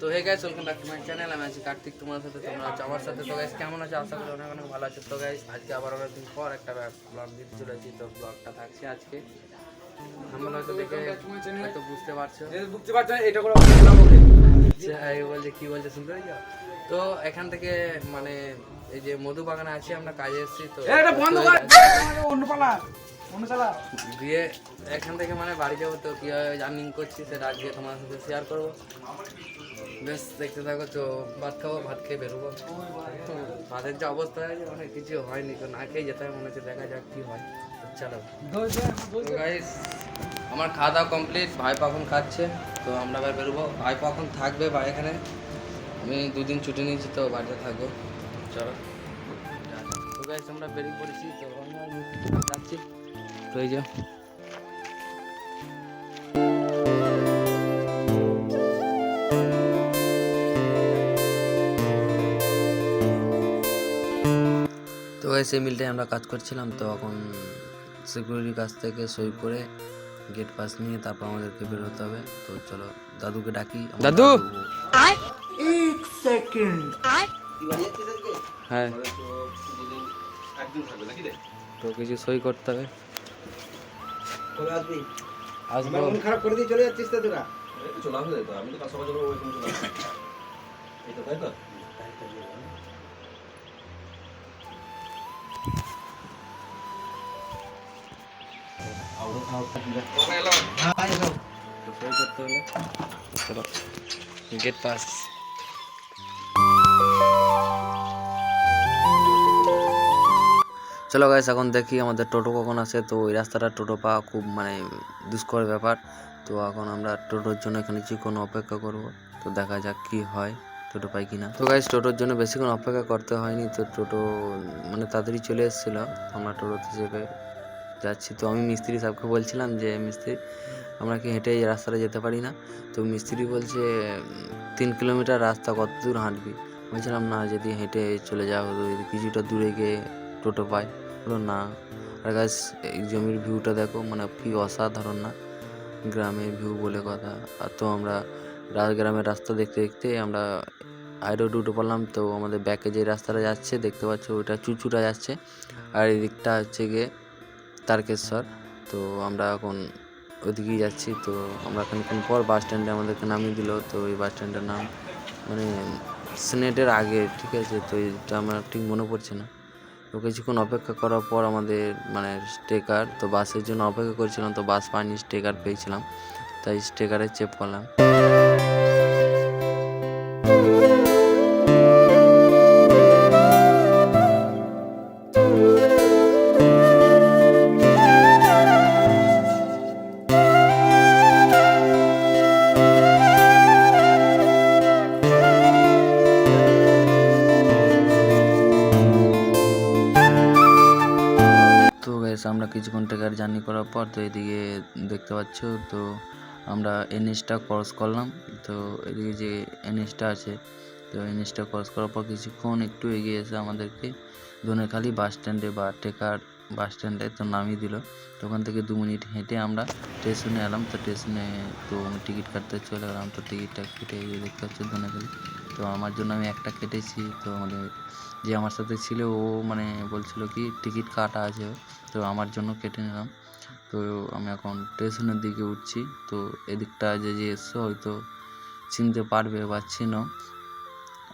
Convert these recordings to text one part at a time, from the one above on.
তো hey guys, welcome back to my channel. আমি আছি কার্তিক, তোমার সাথে, তোমরা আছো আমার সাথে। তো গাইস কেমন আছো? আশা করি অনেক অনেক ভালো আছো। তো গাইস আজকে আবার অনেকদিন পর একটা ব্লগ দিতে চলেছি। তো ব্লগটা থাকছে আজকে, আমরা হয়তো দেখে হয়তো বুঝতে পারছো এটা করে বললাম ওকে। বলছে কি বলছে শুনতে পাইছো? তো এখান থেকে মানে এই যে মধু বাগানে আছি, আমরা কাজে এসেছি। তো এটা বন্ধ কর, অন্য পালা অন্য চালা দিয়ে এখান থেকে মানে বাড়ি যাবো। তো কীভাবে জার্নিং করছি সেটা আজকে তোমার সাথে শেয়ার করবো। বেশ দেখতে থাকো। তো ভাত খাবো, ভাত খেয়ে বেরোবো। তো ভাতের যে অবস্থা হয়েছে অনেক কিছু হয়নি, তো না খেয়ে যেতে হবে মনে হচ্ছে। দেখা যাক কী হয়। চলো গাইস, আমার খাওয়া দাওয়া কমপ্লিট। ভাইপো এখন খাচ্ছে, তো আমরা এবার বেরোবো। ভাইপো এখন থাকবে বা এখানে, আমি দুদিন ছুটি নিয়েছি তো বাড়িতে থাকবো। চলো তো গাইস, আমরা বেরিয়ে পড়েছি। তো আমরা যাচ্ছি। তো এই যে তো সেই মিলটাই আমরা কাজ করছিলাম। তো এখন সিকিউরিটির কাছ থেকে সই করে গেট পাস নিয়ে তারপর আমাদেরকে বের হতে হবে। তো চলো দাদুকে ডাকি। দাদু, এক সেকেন্ড হ্যাঁ তো কিছু সই করতে হবে। চলে আসবি। আসবো। মন খারাপ করে দিয়ে চলে যাচ্ছিস তো তোরা। চলে আসবে তো, আমি তো কাজ সকাল ওই সময় চলে আসবো। এই তো তাই তো। তো সই করতে হলে চলো গেট পাস। চলো গাইস, এখন দেখি আমাদের টোটো কখন আসে। তো ওই রাস্তাটা টোটো পাওয়া খুব মানে দুষ্কর ব্যাপার। তো এখন আমরা টোটোর জন্য এখানে কিছুক্ষণ অপেক্ষা করব। তো দেখা যাক কি হয়, টোটো পাই কিনা। তো গাইস, টোটোর জন্য বেশিক্ষণ অপেক্ষা করতে হয়নি। তো টোটো মানে তাড়াতাড়ি চলে এসেছিল। আমরা টোটোতে চেপে যাচ্ছি। তো আমি মিস্ত্রি সাহেবকে বলছিলাম যে মিস্ত্রি, আমরা কি হেঁটে এই রাস্তাটা যেতে পারি না? তো মিস্ত্রি বলছে 3 কিলোমিটার রাস্তা কত দূর হাঁটবি? বলছিলাম না, যদি হেঁটে চলে যাওয়া হতো, যদি কিছুটা দূরে গিয়ে টোটো পাই। বলো না। আর গাছ, এই জমির ভিউটা দেখো, মানে কি অসাধারণ না? গ্রামের ভিউ বলে কথা। আর তো আমরা গ্রামের রাস্তা দেখতে দেখতে আমরা হাই রোড উঠে পড়লাম। তো আমাদের ব্যাকে যে রাস্তাটা যাচ্ছে দেখতে পাচ্ছ, ওইটা চুচুড়া যাচ্ছে। আর এই দিকটা হচ্ছে গিয়ে তারকেশ্বর। তো আমরা এখন ওইদিকেই যাচ্ছি। তো আমরা খানিক্ষণ পর বাস স্ট্যান্ডে আমাদেরকে নামিয়ে দিল। তো এই বাস স্ট্যান্ডের নাম মানে সিনেটের আগে, ঠিক আছে? তো এটা আমার ঠিক মনে পড়ছে না। তো কিছুক্ষণ অপেক্ষা করার পর আমাদের মানে স্টেকার, তো বাসের জন্য অপেক্ষা করছিলাম। তো বাস পাইনি, স্টেকার পেয়েছিলাম, তাই স্টেকারে চেপ করলাম। তো গাইস, আমরা কিছুক্ষণ ট্রেকার জার্নি করার পর তো এদিকে দেখতে পাচ্ছ, তো আমরা এনএসটা ক্রস করলাম। তো এদিকে যে এনএসটা আছে, তো এনএসটা ক্রস করার পর কিছুক্ষণ একটু এগিয়ে এসে আমাদেরকে ধনেখালি বাস স্ট্যান্ডে বা টেকার বাস স্ট্যান্ডে তো নামিয়ে দিল। তো ওখান থেকে 2 মিনিট হেঁটে আমরা স্টেশনে এলাম। তো স্টেশনে তো আমি টিকিট কাটতে চলে গেলাম। তো টিকিটটা কেটে দেখতে পাচ্ছি ধনেখালি। তো আমার জন্য আমি একটা কেটেছি। তো আমাদের যে আমার সাথে ছিল, ও মানে বলছিল কি টিকিট কাটা আছে, তো আমার জন্য কেটে নিলাম। তো আমি এখন স্টেশনের দিকে উঠছি। তো এদিকটা যে এসছো হয়তো চিনতে পারবে বা চিনো।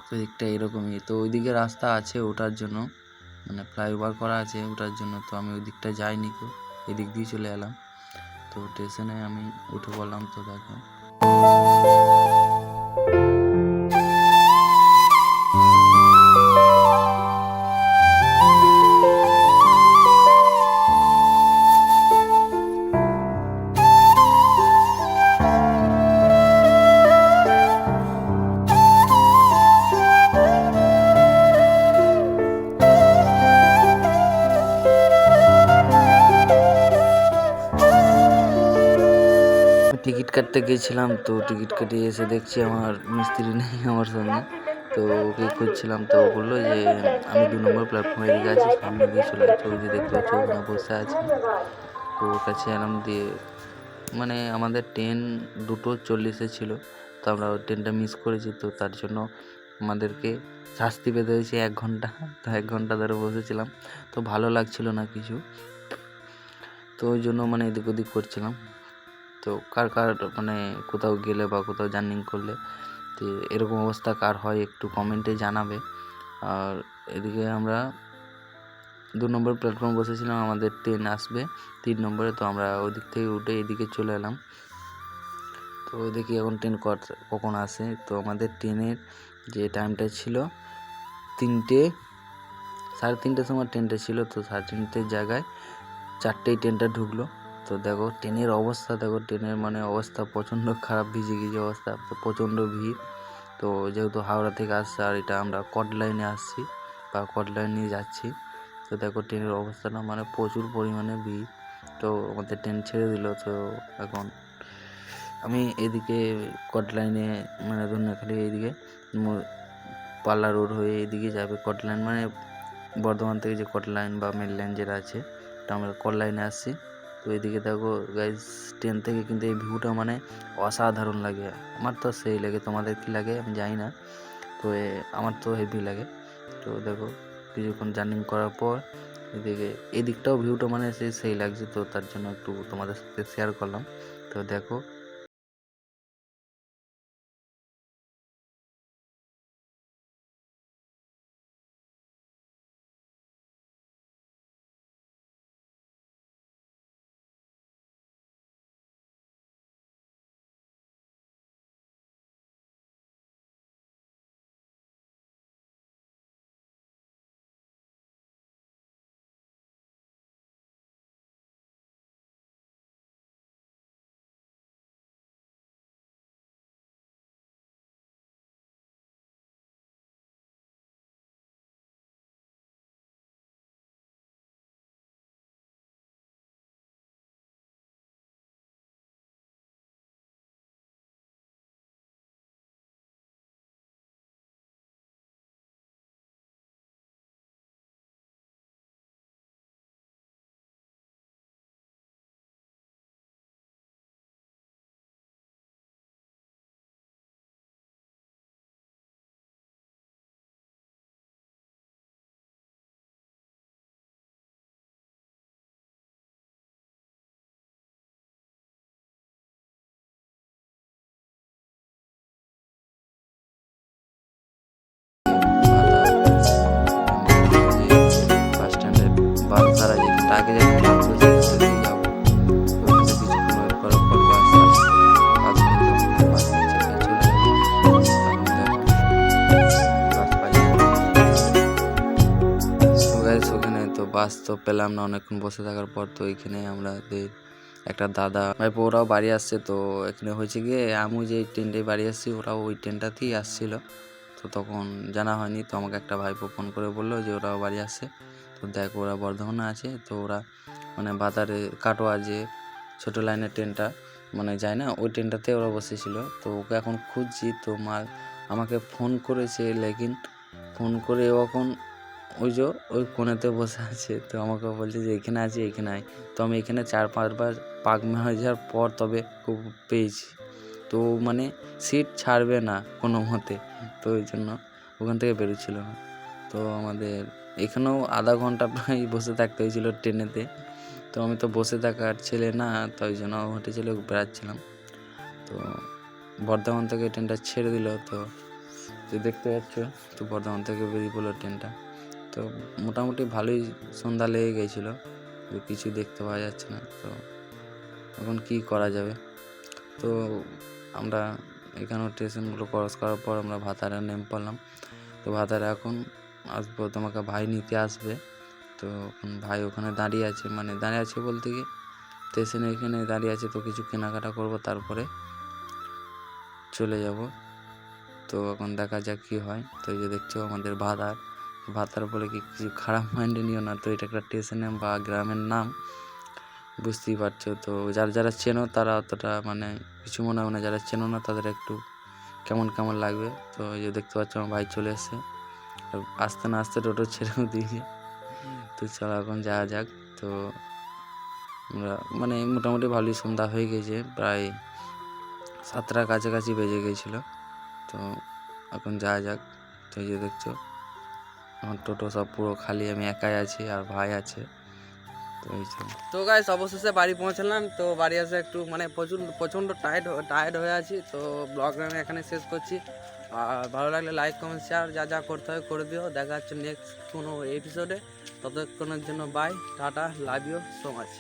তো এদিকটা এরকমই। তো ওইদিকে রাস্তা আছে ওঠার জন্য, মানে ফ্লাইওভার করা আছে ওঠার জন্য। তো আমি ওই দিকটা যাইনি, তো এদিক দিয়ে চলে এলাম। তো স্টেশনে আমি উঠে পড়লাম। তো দেখো টিকিট কাটতে গিয়েছিলাম। তো টিকিট কেটে এসে দেখছি আমার মিস্ত্রি নেই আমার সঙ্গে। তো ওকে খুঁজছিলাম। তো ও বললো যে আমি 2 নম্বর প্ল্যাটফর্মের দিকে আছি, সামনে দিয়ে চলে যাচ্ছে। ওই যে দেখতে পাচ্ছি ওখানে বসে আছে। তো ওর কাছে এলাম, দিয়ে মানে আমাদের ট্রেন 2:40 ছিল। তো আমরা ওই ট্রেনটা মিস করেছি, তো তার জন্য আমাদেরকে শাস্তি পেতে হয়েছে 1 ঘন্টা। তো 1 ঘন্টা ধরে বসেছিলাম, তো ভালো লাগছিল না কিছু, তো ওই জন্য মানে এদিক ওদিক করছিলাম। তো কার কার মানে কোথাও গেলে বা কোথাও জার্নি করলে তো এরকম অবস্থা কার হয় একটু কমেন্টে জানাবে। আর এদিকে আমরা 2 নম্বর প্ল্যাটফর্ম বসেছিলাম, আমাদের ট্রেন আসবে 3 নম্বরে, তো আমরা ওদিক থেকে উঠে এদিকে চলে এলাম। তো দেখি এখন ট্রেন কখন আসে। তো আমাদের ট্রেনের যে টাইমটা ছিল 3টে, 3:30 সময় ট্রেনটা ছিল, তো 3:30 জায়গায় 4টেই ট্রেনটা ঢুকলো। তো দেখো ট্রেনের অবস্থা, দেখো ট্রেনের মানে অবস্থা প্রচণ্ড খারাপ, ভিজে গিয়ে অবস্থা, তো প্রচণ্ড ভিড়। তো যেহেতু হাওড়া থেকে আসছে আর এটা আমরা কট লাইনে আসছি বা কট লাইনে যাচ্ছি, তো দেখো ট্রেনের অবস্থাটা মানে প্রচুর পরিমাণে ভিড়। তো আমাদের ট্রেন ছেড়ে দিল। তো এখন আমি এদিকে কট লাইনে মানে ধন্যখালি এইদিকে পাল্লা রোড হয়ে এদিকে যাবে কট লাইন, মানে বর্ধমান থেকে যে কট লাইন বা মেল লাইন যেটা আছে, তো আমরা কট লাইনে আসছি। তো এদিকে দেখো গাইস ট্রেন থেকে কিন্তু এই ভিউটা মানে অসাধারণ লাগে, আমার তো সেই লাগে, তোমাদের কি লাগে আমি জানি না, তো আমার তো হেভি লাগে। তো দেখো কিছুক্ষণ জার্নি করার পর এদিকে এদিকটাও ভিউটা মানে সেই লাগছে, তো তার জন্য একটু তোমাদের সাথে শেয়ার করলাম। তো দেখো বাস স্ট্যান্ডের বাস ছাড়া যেখানটা আগে যেখানে বাস ছিল সেখান থেকে যাবো। তো ওখানে কিছুক্ষণ ওয়েট করার পর বাস আসবে, বাস পেয়ে যাবো, বাস নিচে চলে যাবো। তখন দেখো বাস পাই যাবো। তো গাইস ওখানে তো বাস তো পেলাম না অনেকক্ষণ বসে থাকার পর। তো এখানে আমাদের একটা দাদা ভাইপো ওরাও বাড়ি আসছে। তো এখানে হয়েছে গিয়ে আমি যে ট্রেনটায় বাড়ি আসছি ওরাও ওই ট্রেনটাতেই আসছিল, তো তখন জানা হয়নি। তো আমাকে একটা ভাইপো ফোন করে বললো যে ওরাও বাড়ি আসছে। তো দেখ ওরা বর্ধমানে আছে, তো ওরা মানে বাজারে কাটোয়া যে ছোটো লাইনের ট্রেনটা মানে যায় না, ওই ট্রেনটাতে ওরা বসেছিল। তো ওকে এখন খুঁজছি, তো মাল আমাকে ফোন করেছে, লেকিন ফোন করে এখন ওই কোণেতে বসে আছে। তো আমাকে বলছে যে এখানে আছি, এখানে আয়। তো আমি এখানে 4-5 বার পাক হয়ে যাওয়ার পর তবে খুব পেয়েছি। তো মানে সিট ছাড়বে না কোনো মতে, তো ওই জন্য ওখান থেকে বেরোচ্ছিল না। তো আমাদের এখানেও আধা ঘন্টা প্রায় বসে থাকতে হয়েছিল ট্রেনেতে। তো আমি তো বসে থাকার ছেলে না, তো ওই জন্য হেঁটে চলে বেড়াচ্ছিলাম। তো বর্ধমান থেকে ট্রেনটা ছেড়ে দিল। তো দেখতে পাচ্ছ, তো বর্ধমান থেকে বেরিয়ে পড়লো ট্রেনটা। তো মোটামুটি ভালোই সন্ধ্যা লেগে গেছিলো, তো কিছু দেখতে পাওয়া যাচ্ছে না। তো এখন কি করা যাবে। তো আমরা এখানেও স্টেশনগুলো ক্রস করার পর আমরা ভাতারে নেমে পড়লাম। তো ভাতারে এখন আসবো, তোমাকে ভাই নিতে আসবে। তো এখন ভাই ওখানে দাঁড়িয়ে আছে, মানে দাঁড়িয়ে আছে বলতে কি স্টেশনে এখানে দাঁড়িয়ে আছে। তো কিছু কেনাকাটা করব তারপরে চলে যাব। তো এখন দেখা যাক কী হয়। তো এই যে দেখছো আমাদের ভাতার বলে কি কিছু খারাপ মাইন্ডে নিও না, তো এটা একটা স্টেশনের বা গ্রামের নাম, বুঝতেই পারছো। তো যারা চেনো তারা অতটা মানে কিছু মনে হবে না, যারা চেনো না তাদের একটু কেমন কেমন লাগবে। তো এই যে দেখতে পাচ্ছ আমার ভাই চলে এসছে, আর আসতে না আসতে টোটো ছেড়েও দিয়েছে। তো চলো এখন যাওয়া যাক। তো আমরা মানে মোটামুটি ভালোই সন্ধ্যা হয়ে গেছে, প্রায় 7টার কাছাকাছি বেজে গিয়েছিল। তো এখন যাওয়া যাক। তো এই যে দেখছো এখন টোটো সব পুরো খালি, আমি একাই আছি আর ভাই আছে। তো এই তো গাইস অবশেষে বাড়ি পৌঁছালাম। তো বাড়ি এসে একটু মানে প্রচণ্ড টায়ার্ড হয়ে আছি। তো ব্লগটা আমি এখানে শেষ করছি। আর ভালো লাগলে লাইক কমেন্ট শেয়ার যা যা করতে হয় করে দিও। দেখা যাচ্ছে নেক্সট কোনো এপিসোডে। ততক্ষণের জন্য বাই, টাটা, লাভ ইউ সো মাচ।